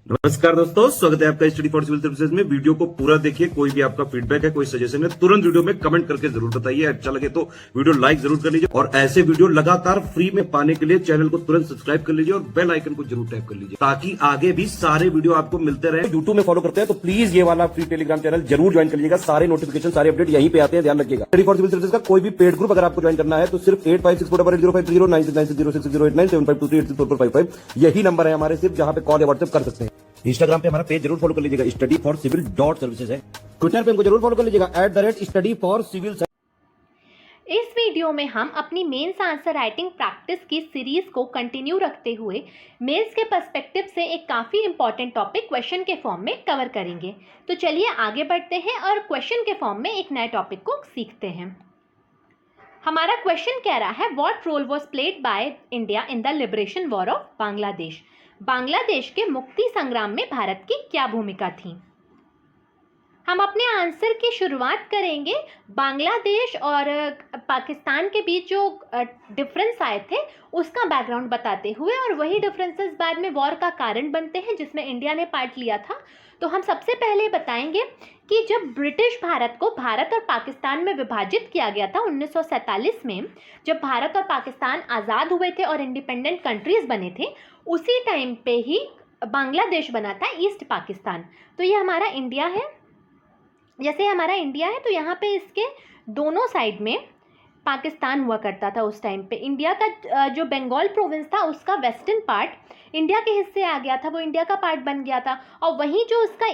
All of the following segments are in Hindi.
नमस्कार दोस्तों, स्वागत है आपका स्टडी फॉर सिविल सर्विसेज में। वीडियो को पूरा देखिए। कोई भी आपका फीडबैक है, कोई सजेशन है, तुरंत वीडियो में कमेंट करके जरूर बताइए। अच्छा लगे तो वीडियो लाइक जरूर कर लीजिए और ऐसे वीडियो लगातार फ्री में पाने के लिए चैनल को तुरंत सब्सक्राइब कर लीजिए और बेल आइकन को जरूर टैप कर लीजिए ताकि आगे भी सारे वीडियो आपको मिलते रहे। यूट्यूब में फॉलो करते हैं तो प्लीज ये वाला फ्री टेलीग्राम चैनल जरूर ज्वाइन कर लीजिएगा। सारे नोटिफिकेशन, सारे अपडेट यहीं पे आते हैं, ध्यान रखिएगा। स्टडी फॉर सिविल सर्विसेज का कोई भी पेड ग्रुप अगर आपको ज्वाइन करना है तो सिर्फ 856480560660897423864455 यही नंबर है हमारे, सिर्फ जहां पे कॉल या व्हाट्सएप कर सकते हैं। इंस्टाग्राम पे हमारा पेज जरूर फॉलो कर लीजिएगा, स्टडी फॉर सिविल .सर्विसेज है। ट्विटर पे हमको जरूर फॉलो कर लीजिएगा, @study for civil। इस वीडियो में हम अपनी मेंस आंसर राइटिंग प्रैक्टिस की सीरीज को कंटिन्यू रखते हुए मेंस के पर्सपेक्टिव से एक काफ़ी इंपॉर्टेंट टॉपिक क्वेश्चन के फॉर्म में कवर करेंगे। तो चलिए आगे बढ़ते हैं और क्वेश्चन के फॉर्म में एक नए टॉपिक को सीखते हैं। हमारा क्वेश्चन कह रहा है, what role was played by India in the liberation war of Bangladesh. Bangladesh के मुक्ति संग्राम में भारत की क्या भूमिका थी। हम अपने आंसर की शुरुआत करेंगे बांग्लादेश और पाकिस्तान के बीच जो डिफरेंस आए थे उसका बैकग्राउंड बताते हुए, और वही डिफरेंसेस बाद में वॉर का कारण बनते हैं जिसमें इंडिया ने पार्ट लिया था। तो हम सबसे पहले बताएंगे कि जब ब्रिटिश भारत को भारत और पाकिस्तान में विभाजित किया गया था 1947 में, जब भारत और पाकिस्तान आज़ाद हुए थे और इंडिपेंडेंट कंट्रीज बने थे, उसी टाइम पे ही बांग्लादेश बना था, ईस्ट पाकिस्तान। तो ये हमारा इंडिया है। जैसे हमारा इंडिया है तो यहाँ पे इसके दोनों साइड में पाकिस्तान हुआ करता था उस टाइम पे। इंडिया का जो बंगाल प्रोविंस था उसका वेस्टर्न पार्ट इंडिया के हिस्से आ गया था, वो इंडिया का पार्ट बन गया था, और वहीं जो उसका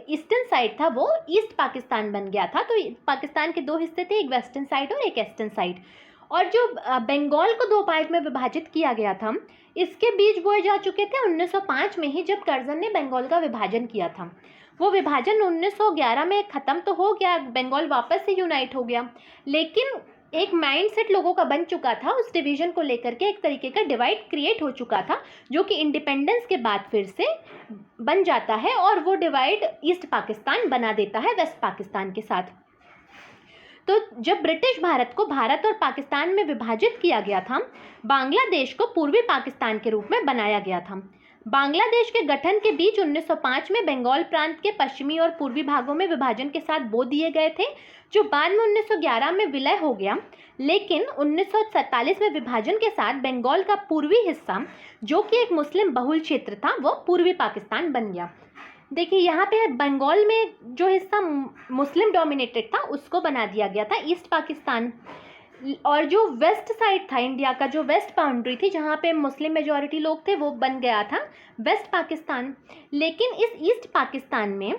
ईस्टर्न साइड था वो ईस्ट पाकिस्तान बन गया था। तो पाकिस्तान के दो हिस्से थे, एक वेस्टर्न साइड और एक ईस्टर्न साइड। और जो बंगाल को दो पार्ट में विभाजित किया गया था, इसके बीच बोए जा चुके थे 1905 में ही, जब कर्जन ने बंगाल का विभाजन किया था। वो विभाजन 1911 में ख़त्म तो हो गया, बंगाल वापस से यूनाइट हो गया, लेकिन एक माइंडसेट लोगों का बन चुका था उस डिवीज़न को लेकर के, एक तरीके का डिवाइड क्रिएट हो चुका था जो कि इंडिपेंडेंस के बाद फिर से बन जाता है, और वो डिवाइड ईस्ट पाकिस्तान बना देता है वेस्ट पाकिस्तान के साथ। तो जब ब्रिटिश भारत को भारत और पाकिस्तान में विभाजित किया गया था, बांग्लादेश को पूर्वी पाकिस्तान के रूप में बनाया गया था। बांग्लादेश के गठन के बीच 1905 में बंगाल प्रांत के पश्चिमी और पूर्वी भागों में विभाजन के साथ बो दिए गए थे, जो बाद में 1911 में विलय हो गया। लेकिन 1947 में विभाजन के साथ बंगाल का पूर्वी हिस्सा, जो कि एक मुस्लिम बहुल क्षेत्र था, वो पूर्वी पाकिस्तान बन गया। देखिए यहाँ पे बंगाल में जो हिस्सा मुस्लिम डोमिनेटेड था उसको बना दिया गया था ईस्ट पाकिस्तान, और जो वेस्ट साइड था इंडिया का, जो वेस्ट बाउंड्री थी जहाँ पे मुस्लिम मेजॉरिटी लोग थे, वो बन गया था वेस्ट पाकिस्तान। लेकिन इस ईस्ट पाकिस्तान में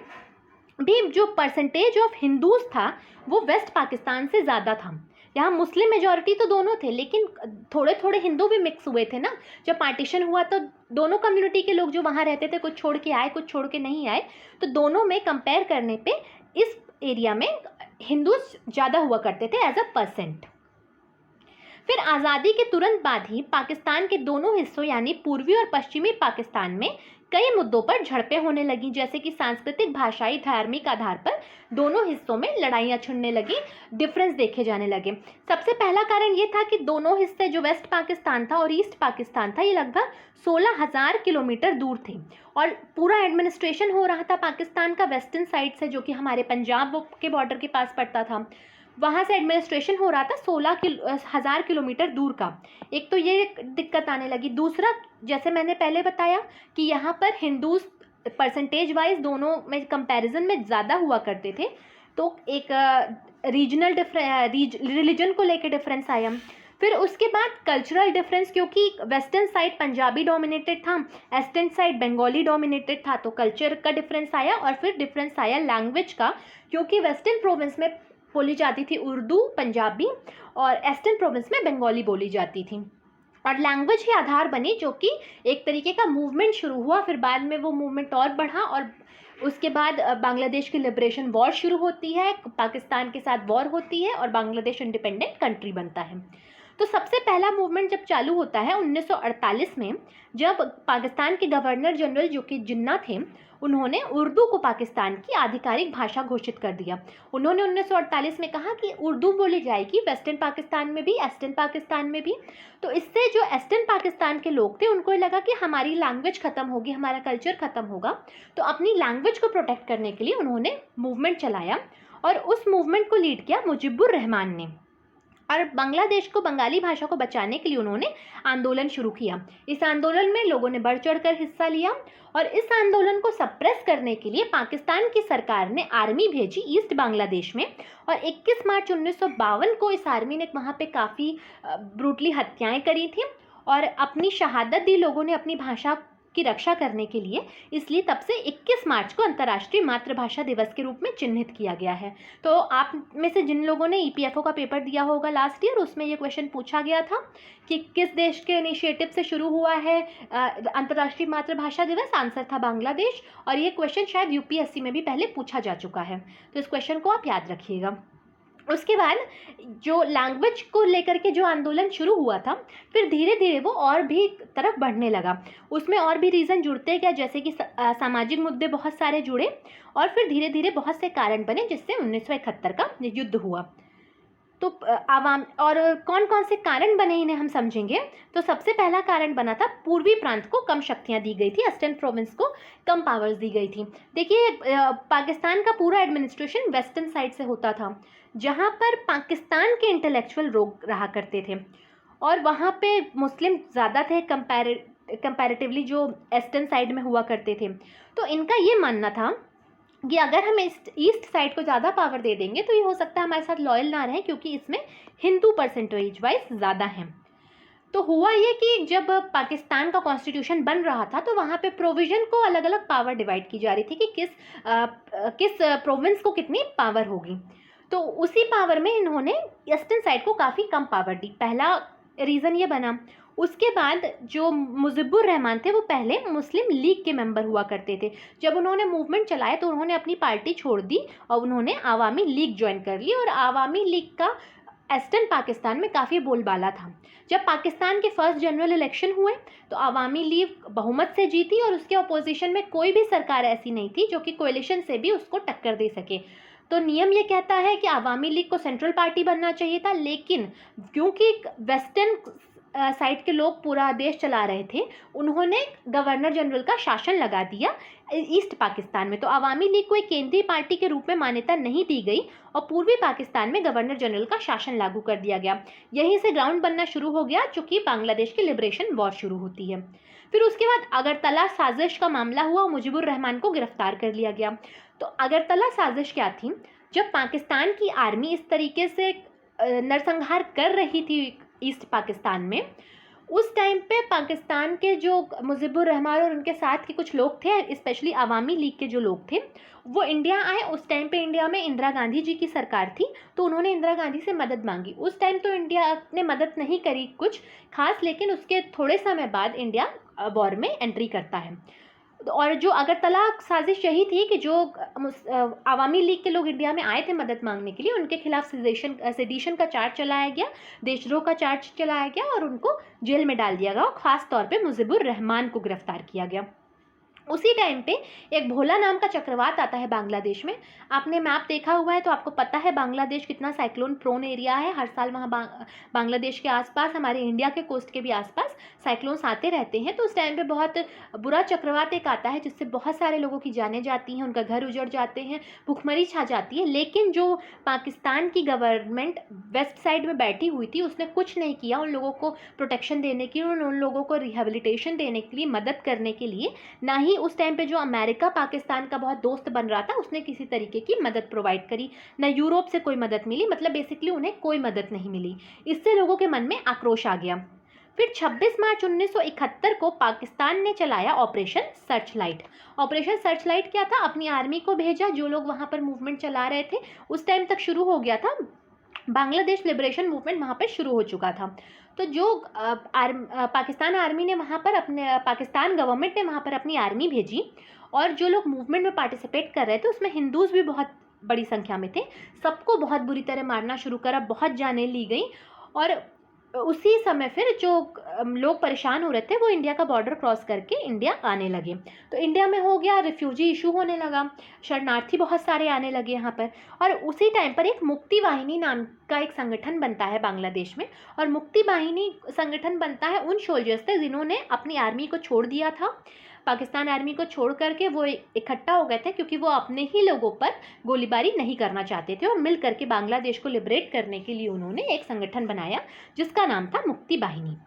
भी जो परसेंटेज ऑफ हिंदूज था वो वेस्ट पाकिस्तान से ज़्यादा था। यहाँ मुस्लिम मेजॉरिटी तो दोनों थे, लेकिन थोड़े थोड़े हिंदू भी मिक्स हुए थे ना। जब पार्टीशन हुआ तो दोनों कम्युनिटी के लोग जो वहाँ रहते थे, कुछ छोड़ के आए कुछ छोड़ के नहीं आए, तो दोनों में कंपेयर करने पे इस एरिया में हिंदूज ज़्यादा हुआ करते थे एज अ परसेंट। फिर आज़ादी के तुरंत बाद ही पाकिस्तान के दोनों हिस्सों यानी पूर्वी और पश्चिमी पाकिस्तान में कई मुद्दों पर झड़पें होने लगी, जैसे कि सांस्कृतिक, भाषाई, धार्मिक आधार पर दोनों हिस्सों में लड़ाइयाँ छिड़ने लगी, डिफरेंस देखे जाने लगे। सबसे पहला कारण ये था कि दोनों हिस्से, जो वेस्ट पाकिस्तान था और ईस्ट पाकिस्तान था, ये लगभग 16,000 किलोमीटर दूर थे, और पूरा एडमिनिस्ट्रेशन हो रहा था पाकिस्तान का वेस्टर्न साइड से, जो कि हमारे पंजाब के बॉर्डर के पास पड़ता था। वहाँ से एडमिनिस्ट्रेशन हो रहा था 16,000 किलोमीटर दूर का। एक तो ये दिक्कत आने लगी। दूसरा, जैसे मैंने पहले बताया कि यहाँ पर हिंदूज परसेंटेज वाइज दोनों में कंपैरिजन में ज़्यादा हुआ करते थे, तो एक रीजनल रिलीजन को लेकर डिफरेंस आया। फिर उसके बाद कल्चरल डिफरेंस, क्योंकि वेस्टर्न साइड पंजाबी डोमिनेटेड था, ईस्टर्न साइड बंगाली डोमिनेटेड था, तो कल्चर का डिफरेंस आया। और फिर डिफरेंस आया लैंग्वेज का, क्योंकि वेस्टर्न प्रोविंस में बोली जाती थी उर्दू पंजाबी और ईस्टर्न प्रोविंस में बंगाली बोली जाती थी, और लैंग्वेज ही आधार बनी, जो कि एक तरीके का मूवमेंट शुरू हुआ। फिर बाद में वो मूवमेंट और बढ़ा, और उसके बाद बांग्लादेश की लिबरेशन वॉर शुरू होती है, पाकिस्तान के साथ वॉर होती है और बांग्लादेश इंडिपेंडेंट कंट्री बनता है। तो सबसे पहला मूवमेंट जब चालू होता है 1948 में, जब पाकिस्तान के गवर्नर जनरल जो कि जिन्ना थे, उन्होंने उर्दू को पाकिस्तान की आधिकारिक भाषा घोषित कर दिया। उन्होंने 1948 में कहा कि उर्दू बोली जाएगी वेस्टर्न पाकिस्तान में भी, ईस्टर्न पाकिस्तान में भी। तो इससे जो ईस्टर्न पाकिस्तान के लोग थे उनको लगा कि हमारी लैंग्वेज ख़त्म होगी, हमारा कल्चर ख़त्म होगा। तो अपनी लैंग्वेज को प्रोटेक्ट करने के लिए उन्होंने मूवमेंट चलाया और उस मूवमेंट को लीड किया मुजिबुर रहमान ने। और बांग्लादेश को बंगाली भाषा को बचाने के लिए उन्होंने आंदोलन शुरू किया। इस आंदोलन में लोगों ने बढ़ चढ़कर हिस्सा लिया और इस आंदोलन को सप्रेस करने के लिए पाकिस्तान की सरकार ने आर्मी भेजी ईस्ट बांग्लादेश में। और 21 मार्च 1952 को इस आर्मी ने वहाँ पे काफ़ी ब्रूटली हत्याएं करी थी और अपनी शहादत दी लोगों ने अपनी भाषा की रक्षा करने के लिए। इसलिए तब से 21 मार्च को अंतर्राष्ट्रीय मातृभाषा दिवस के रूप में चिन्हित किया गया है। तो आप में से जिन लोगों ने ईपीएफओ का पेपर दिया होगा लास्ट ईयर, उसमें ये क्वेश्चन पूछा गया था कि किस देश के इनिशिएटिव से शुरू हुआ है अंतर्राष्ट्रीय मातृभाषा दिवस। आंसर था बांग्लादेश। और ये क्वेश्चन शायद यूपीएससी में भी पहले पूछा जा चुका है, तो इस क्वेश्चन को आप याद रखिएगा। उसके बाद जो लैंग्वेज को लेकर के जो आंदोलन शुरू हुआ था, फिर धीरे धीरे वो और भी तरफ बढ़ने लगा। उसमें और भी रीज़न जुड़ते गए, जैसे कि सामाजिक मुद्दे बहुत सारे जुड़े और फिर धीरे धीरे बहुत से कारण बने, जिससे 1971 का युद्ध हुआ। तो आवाम और कौन कौन से कारण बने इन्हें हम समझेंगे। तो सबसे पहला कारण बना था पूर्वी प्रांत को कम शक्तियां दी गई थी, ईस्टर्न प्रोविंस को कम पावर्स दी गई थी। देखिए पाकिस्तान का पूरा एडमिनिस्ट्रेशन वेस्टर्न साइड से होता था, जहां पर पाकिस्तान के इंटेलेक्चुअल लोग रहा करते थे और वहां पे मुस्लिम ज़्यादा थे कंपैरेटिवली जो ईस्टर्न साइड में हुआ करते थे। तो इनका ये मानना था कि अगर हम ईस्ट साइड को ज़्यादा पावर दे देंगे तो ये हो सकता है हमारे साथ लॉयल ना रहें, क्योंकि इसमें हिंदू परसेंटेज वाइज ज़्यादा हैं। तो हुआ ये कि जब पाकिस्तान का कॉन्स्टिट्यूशन बन रहा था तो वहाँ पे प्रोविज़न को अलग अलग पावर डिवाइड की जा रही थी कि किस प्रोविंस को कितनी पावर होगी। तो उसी पावर में इन्होंने ईस्टर्न साइड को काफ़ी कम पावर दी, पहला रीज़न ये बना। उसके बाद जो मुजिबुर रहमान थे वो पहले मुस्लिम लीग के मेंबर हुआ करते थे। जब उन्होंने मूवमेंट चलाया तो उन्होंने अपनी पार्टी छोड़ दी और उन्होंने आवामी लीग ज्वाइन कर ली और आवामी लीग का ईस्टर्न पाकिस्तान में काफ़ी बोलबाला था। जब पाकिस्तान के फर्स्ट जनरल इलेक्शन हुए तो आवामी लीग बहुमत से जीती और उसके अपोजिशन में कोई भी सरकार ऐसी नहीं थी जो कि कोएलिशन से भी उसको टक्कर दे सके। तो नियम ये कहता है कि आवामी लीग को सेंट्रल पार्टी बनना चाहिए था, लेकिन क्योंकि वेस्टर्न साइड के लोग पूरा देश चला रहे थे, उन्होंने गवर्नर जनरल का शासन लगा दिया ईस्ट पाकिस्तान में। तो आवामी लीग को एक केंद्रीय पार्टी के रूप में मान्यता नहीं दी गई और पूर्वी पाकिस्तान में गवर्नर जनरल का शासन लागू कर दिया गया। यहीं से ग्राउंड बनना शुरू हो गया, चूँकि बांग्लादेश की लिबरेशन वॉर शुरू होती है। फिर उसके बाद अगरतला साजिश का मामला हुआ, मुजिबुर रहमान को गिरफ्तार कर लिया गया। तो अगरतला साजिश क्या थी? जब पाकिस्तान की आर्मी इस तरीके से नरसंहार कर रही थी ईस्ट पाकिस्तान में, उस टाइम पे पाकिस्तान के जो मुजिबुर रहमान और उनके साथ के कुछ लोग थे, स्पेशली आवामी लीग के जो लोग थे, वो इंडिया आए। उस टाइम पे इंडिया में इंदिरा गांधी जी की सरकार थी, तो उन्होंने इंदिरा गांधी से मदद मांगी। उस टाइम तो इंडिया ने मदद नहीं करी कुछ खास, लेकिन उसके थोड़े समय बाद इंडिया वॉर में एंट्री करता है। और जो अगरतला साजिश यही थी कि जो आवामी लीग के लोग इंडिया में आए थे मदद मांगने के लिए, उनके खिलाफ सेडिशन का चार्ज चलाया गया, देशद्रोह का चार्ज चलाया गया और उनको जेल में डाल दिया गया और ख़ास तौर पे मुजिबुर रहमान को गिरफ्तार किया गया। उसी टाइम पे एक भोला नाम का चक्रवात आता है बांग्लादेश में। आपने मैप देखा हुआ है तो आपको पता है बांग्लादेश कितना साइक्लोन प्रोन एरिया है। हर साल वहाँ बांग्लादेश के आसपास, हमारे इंडिया के कोस्ट के भी आसपास साइक्लोन्स आते रहते हैं। तो उस टाइम पे बहुत बुरा चक्रवात एक आता है जिससे बहुत सारे लोगों की जानें जाती हैं, उनका घर उजड़ जाते हैं, भुखमरी छा जाती है। लेकिन जो पाकिस्तान की गवर्नमेंट वेस्ट साइड में बैठी हुई थी उसने कुछ नहीं किया उन लोगों को प्रोटेक्शन देने की, उन लोगों को रिहेबिलिटेशन देने के लिए, मदद करने के लिए। ना ही उस टाइम पे जो अमेरिका पाकिस्तान का बहुत दोस्त बन रहा था उसने किसी तरीके की मदद प्रोवाइड करी, ना यूरोप से कोई मदद मिली, मतलब बेसिकली उन्हें कोई मदद नहीं मिली। इससे लोगों के मन में आक्रोश आ गया। फिर 26 मार्च 1971 को पाकिस्तान ने चलाया ऑपरेशन सर्चलाइट। ऑपरेशन सर्चलाइट क्या था? अपनी आर्मी को भेजा, जो लोग वहाँ पर मूवमेंट चला रहे थे उस टाइम तक शुरू हो गया था, बांग्लादेश लिबरेशन मूवमेंट वहाँ पर शुरू हो चुका था। तो जो पाकिस्तान आर्मी ने वहाँ पर पाकिस्तान गवर्नमेंट ने वहाँ पर अपनी आर्मी भेजी और जो लोग मूवमेंट में पार्टिसिपेट कर रहे थे उसमें हिंदूज़ भी बहुत बड़ी संख्या में थे। सबको बहुत बुरी तरह मारना शुरू करा, बहुत जानें ली गई और उसी समय फिर जो लोग परेशान हो रहे थे वो इंडिया का बॉर्डर क्रॉस करके इंडिया आने लगे। तो इंडिया में हो गया, रिफ्यूजी इशू होने लगा, शरणार्थी बहुत सारे आने लगे यहाँ पर। और उसी टाइम पर एक मुक्ति वाहिनी नाम का एक संगठन बनता है बांग्लादेश में। और मुक्ति वाहिनी संगठन बनता है उन सोल्जर्स से जिन्होंने अपनी आर्मी को छोड़ दिया था, पाकिस्तान आर्मी को छोड़ करके वो इकट्ठा हो गए थे क्योंकि वो अपने ही लोगों पर गोलीबारी नहीं करना चाहते थे। और मिल करके बांग्लादेश को लिबरेट करने के लिए उन्होंने एक संगठन बनाया जिसका नाम था मुक्ति वाहिनी।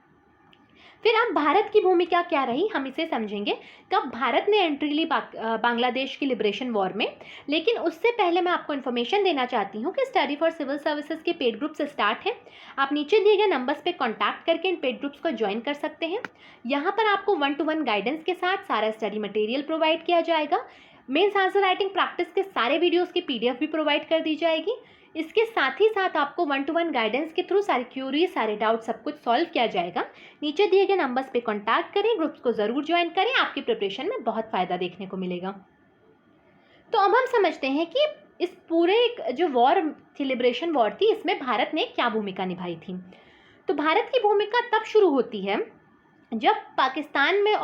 फिर अब भारत की भूमिका क्या रही हम इसे समझेंगे। कब भारत ने एंट्री ली बांग्लादेश की लिबरेशन वॉर में। लेकिन उससे पहले मैं आपको इन्फॉर्मेशन देना चाहती हूँ कि स्टडी फॉर सिविल सर्विसेज के पेड ग्रुप से स्टार्ट है। आप नीचे दिए गए नंबर्स पे कांटेक्ट करके इन पेड ग्रुप्स को ज्वाइन कर सकते हैं। यहाँ पर आपको 1-to-1 गाइडेंस के साथ सारा स्टडी मटेरियल प्रोवाइड किया जाएगा। मेंस आंसर राइटिंग प्रैक्टिस के सारे वीडियोज़ की PDF भी प्रोवाइड कर दी जाएगी। इसके साथ ही साथ आपको 1-to-1 गाइडेंस के थ्रू सारी क्यूरी, सारे डाउट, सब कुछ सॉल्व किया जाएगा। नीचे दिए गए नंबर्स पे कांटेक्ट करें, ग्रुप्स को ज़रूर ज्वाइन करें, आपकी प्रिपरेशन में बहुत फ़ायदा देखने को मिलेगा। तो अब हम समझते हैं कि इस पूरे जो वॉर थी, लिबरेशन वॉर थी, इसमें भारत ने क्या भूमिका निभाई थी। तो भारत की भूमिका तब शुरू होती है जब पाकिस्तान में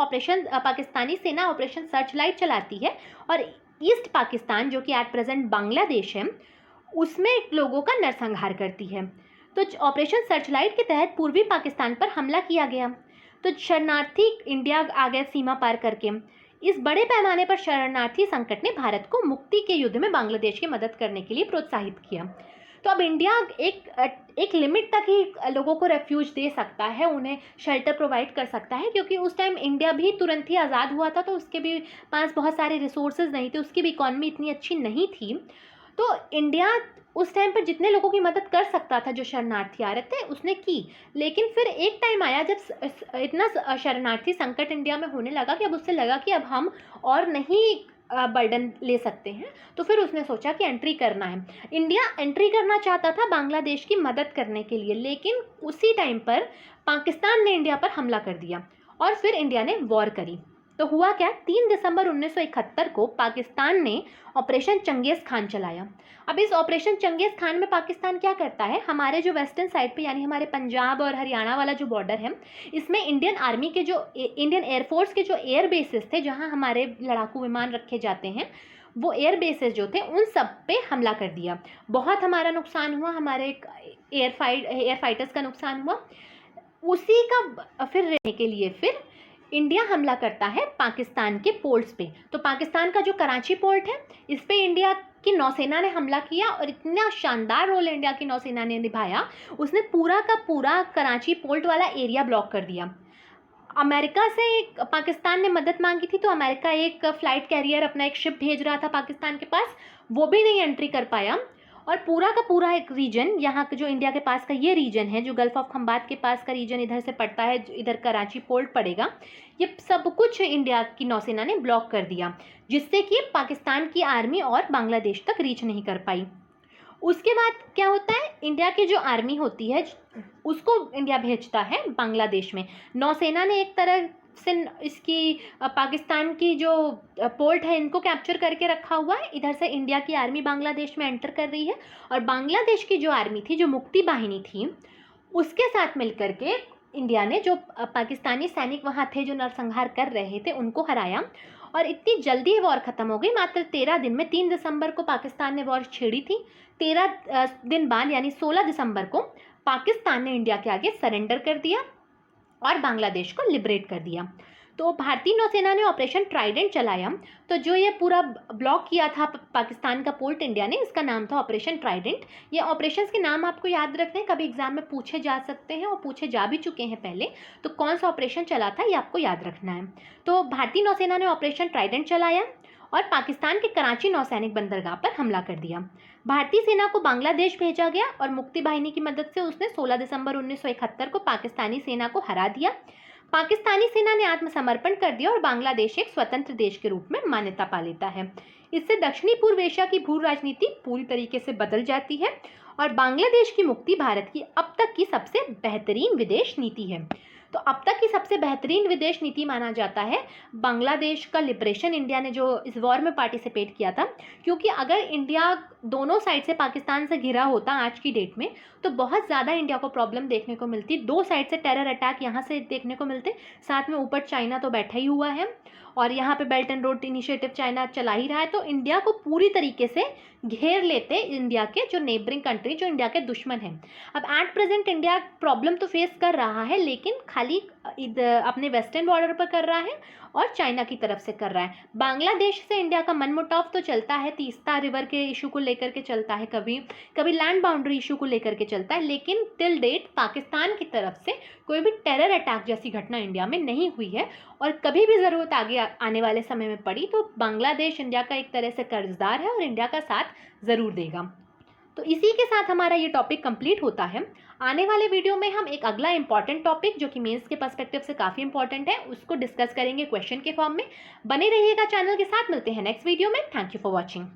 पाकिस्तानी सेना ऑपरेशन सर्च लाइट चलाती है और ईस्ट पाकिस्तान, जो कि एट प्रेजेंट बांग्लादेश है, उसमें लोगों का नरसंहार करती है। तो ऑपरेशन सर्चलाइट के तहत पूर्वी पाकिस्तान पर हमला किया गया। तो शरणार्थी इंडिया आ गए सीमा पार करके। इस बड़े पैमाने पर शरणार्थी संकट ने भारत को मुक्ति के युद्ध में बांग्लादेश की मदद करने के लिए प्रोत्साहित किया। तो अब इंडिया एक लिमिट तक ही लोगों को रेफ्यूज दे सकता है, उन्हें शेल्टर प्रोवाइड कर सकता है, क्योंकि उस टाइम इंडिया भी तुरंत ही आज़ाद हुआ था, तो उसके भी पास बहुत सारे रिसोर्सेज नहीं थे, उसकी भी इकॉनमी इतनी अच्छी नहीं थी। तो इंडिया उस टाइम पर जितने लोगों की मदद कर सकता था जो शरणार्थी आ रहे थे उसने की। लेकिन फिर एक टाइम आया जब इतना शरणार्थी संकट इंडिया में होने लगा कि अब उससे लगा कि अब हम और नहीं बर्डन ले सकते हैं। तो फिर उसने सोचा कि एंट्री करना है। इंडिया एंट्री करना चाहता था बांग्लादेश की मदद करने के लिए, लेकिन उसी टाइम पर पाकिस्तान ने इंडिया पर हमला कर दिया और फिर इंडिया ने वॉर करी। तो हुआ क्या, 3 दिसंबर 1971 को पाकिस्तान ने ऑपरेशन चंगेज़ खान चलाया। अब इस ऑपरेशन चंगेज़ खान में पाकिस्तान क्या करता है, हमारे जो वेस्टर्न साइड पे यानी हमारे पंजाब और हरियाणा वाला जो बॉर्डर है, इसमें इंडियन आर्मी के जो इंडियन एयरफोर्स के जो एयर बेसिस थे, जहां हमारे लड़ाकू विमान रखे जाते हैं, वो एयर बेसिस जो थे उन सब पे हमला कर दिया। बहुत हमारा नुकसान हुआ, हमारे एयर फाइटर्स का नुकसान हुआ। उसी का फिर रहने के लिए फिर इंडिया हमला करता है पाकिस्तान के पोर्ट्स पे। तो पाकिस्तान का जो कराची पोर्ट है, इस पे इंडिया की नौसेना ने हमला किया और इतना शानदार रोल इंडिया की नौसेना ने निभाया, उसने पूरा का पूरा कराची पोर्ट वाला एरिया ब्लॉक कर दिया। अमेरिका से पाकिस्तान ने मदद मांगी थी, तो अमेरिका एक फ्लाइट कैरियर, अपना एक शिप भेज रहा था पाकिस्तान के पास, वो भी नहीं एंट्री कर पाया। और पूरा का पूरा एक रीजन, यहाँ का जो इंडिया के पास का ये रीजन है, जो गल्फ ऑफ खंबात के पास का रीजन इधर से पड़ता है, इधर कराची पोर्ट पड़ेगा, ये सब कुछ इंडिया की नौसेना ने ब्लॉक कर दिया, जिससे कि पाकिस्तान की आर्मी और बांग्लादेश तक रीच नहीं कर पाई। उसके बाद क्या होता है, इंडिया की जो आर्मी होती है उसको इंडिया भेजता है बांग्लादेश में। नौसेना ने एक तरह से इसकी पाकिस्तान की जो पोर्ट है इनको कैप्चर करके रखा हुआ है। इधर से इंडिया की आर्मी बांग्लादेश में एंटर कर रही है और बांग्लादेश की जो आर्मी थी, जो मुक्ति वाहिनी थी, उसके साथ मिलकर के इंडिया ने जो पाकिस्तानी सैनिक वहाँ थे जो नरसंहार कर रहे थे उनको हराया। और इतनी जल्दी वॉर ख़त्म हो गई, मात्र 13 दिन में। 3 दिसंबर को पाकिस्तान ने वॉर छेड़ी थी, 13 दिन बाद यानी 16 दिसंबर को पाकिस्तान ने इंडिया के आगे सरेंडर कर दिया और बांग्लादेश को लिबरेट कर दिया। तो भारतीय नौसेना ने ऑपरेशन ट्राइडेंट चलाया। तो जो ये पूरा ब्लॉक किया था पाकिस्तान का पोर्ट इंडिया ने, इसका नाम था ऑपरेशन ट्राइडेंट। ये ऑपरेशंस के नाम आपको याद रखने हैं, कभी एग्जाम में पूछे जा सकते हैं और पूछे जा भी चुके हैं पहले। तो कौन सा ऑपरेशन चला था ये आपको याद रखना है। तो भारतीय नौसेना ने ऑपरेशन ट्राइडेंट चलाया और पाकिस्तान के कराची नौसैनिक बंदरगाह पर हमला कर दिया। भारतीय सेना को बांग्लादेश भेजा गया और मुक्ति वाहिनी की मदद से उसने 16 दिसंबर 1971 को पाकिस्तानी सेना को हरा दिया। पाकिस्तानी सेना ने आत्मसमर्पण कर दिया और बांग्लादेश एक स्वतंत्र देश के रूप में मान्यता पा लेता है। इससे दक्षिणी पूर्व एशिया की भू राजनीति पूरी तरीके से बदल जाती है और बांग्लादेश की मुक्ति भारत की अब तक की सबसे बेहतरीन विदेश नीति है। तो अब तक की सबसे बेहतरीन विदेश नीति माना जाता है बांग्लादेश का लिबरेशन इंडिया ने जो इस वॉर में पार्टिसिपेट किया था, क्योंकि अगर इंडिया दोनों साइड से पाकिस्तान से घिरा होता आज की डेट में तो बहुत ज़्यादा इंडिया को प्रॉब्लम देखने को मिलती। दो साइड से टेरर अटैक यहाँ से देखने को मिलते, साथ में ऊपर चाइना तो बैठा ही हुआ है और यहाँ पे belt and road initiative China चला ही रहा है, तो इंडिया को पूरी तरीके से घेर लेते इंडिया के जो नेबरिंग कंट्री, जो इंडिया के दुश्मन हैं। अब एट प्रेजेंट इंडिया प्रॉब्लम तो फेस कर रहा है, लेकिन खाली अपने वेस्टर्न बॉर्डर पर कर रहा है और चाइना की तरफ से कर रहा है। बांग्लादेश से इंडिया का मनमुटाव तो चलता है, तीस्ता रिवर के इशू को लेकर के चलता है, कभी कभी लैंड बाउंड्री इशू को लेकर के चलता है, लेकिन टिल डेट पाकिस्तान की तरफ से कोई भी टेरर अटैक जैसी घटना इंडिया में नहीं हुई है। और कभी भी ज़रूरत आगे आने वाले समय में पड़ी तो बांग्लादेश इंडिया का एक तरह से कर्जदार है और इंडिया का साथ ज़रूर देगा। तो इसी के साथ हमारा ये टॉपिक कंप्लीट होता है। आने वाले वीडियो में हम एक अगला इंपॉर्टेंट टॉपिक जो कि मेंस के पर्सपेक्टिव से काफ़ी इंपॉर्टेंट है उसको डिस्कस करेंगे क्वेश्चन के फॉर्म में। बने रहिएगा चैनल के साथ, मिलते हैं नेक्स्ट वीडियो में। Thank you for watching.